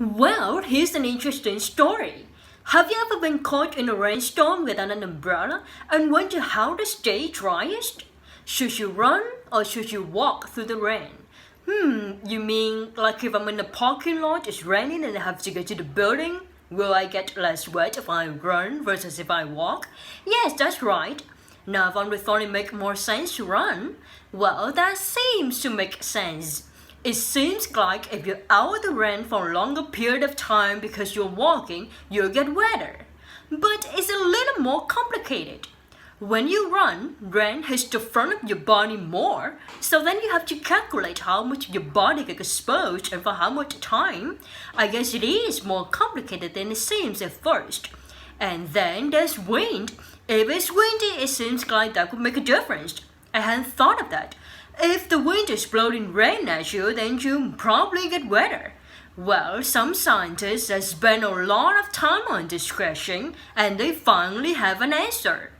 Well, here's an interesting story. Have you ever been caught in a rainstorm without an umbrella and wonder how to stay driest? Should you run or should you walk through the rain? You mean like if I'm in a parking lot, it's raining and I have to go to the building? Will I get less wet if I run versus if I walk? Yes, that's right. Now, if I thought it make more sense to run, well, that seems to make sense. It seems like if you're out of the rain for a longer period of time because you're walking, you'll get wetter. But it's a little more complicated. When you run, rain hits the front of your body more, so then you have to calculate how much your body gets exposed and for how much time. I guess it is more complicated than it seems at first. And then there's wind. If it's windy, it seems like that could make a difference. I hadn't thought of that. If the wind is blowing rain at you, then you probably get wetter. Well, some scientists have spent a lot of time on this question, and they finally have an answer.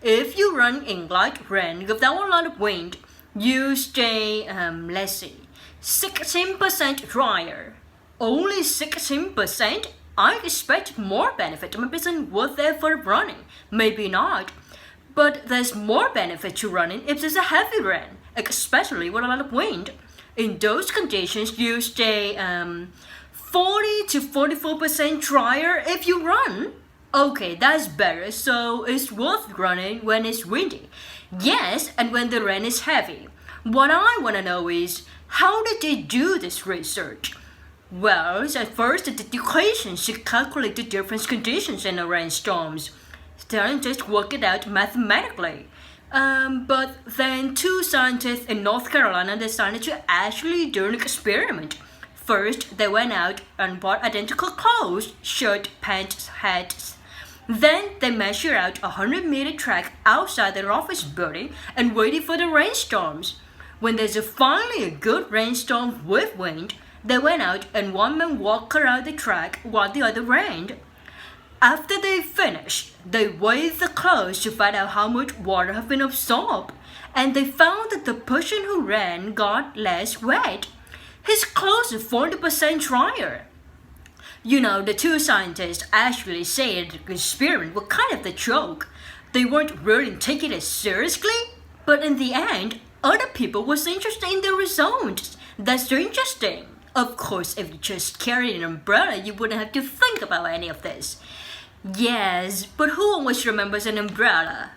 If you run in light rain without a lot of wind, you stay, 16% drier. Only 16%? I expect more benefit. Maybe it's worth the effort of running. Maybe not. But there's more benefit to running if there's a heavy rain, especially with a lot of wind. In those conditions, you stay 40 to 44% drier if you run. Okay, that's better, so it's worth running when it's windy. Yes, and when the rain is heavy. What I want to know is, how did they do this research? Well, at first, the equations should calculate the different conditions in the rainstorms. Then just work it out mathematically. But then two scientists in North Carolina decided to actually do an experiment. First, they went out and bought identical clothes, shirt, pants, hats. Then they measured out a 100-meter track outside their office building and waited for the rainstorms. When there's finally a good rainstorm with wind, they went out and one man walked around the track while the other rained. After they finished, they weighed the clothes to find out how much water had been absorbed, and they found that the person who ran got less wet. His clothes are 40% drier. You know, the two scientists actually said the experiment was kind of a joke. They weren't really taking it seriously, but in the end, other people was interested in the results. That's so interesting. Of course, if you just carried an umbrella, you wouldn't have to think about any of this. Yes, but who always remembers an umbrella?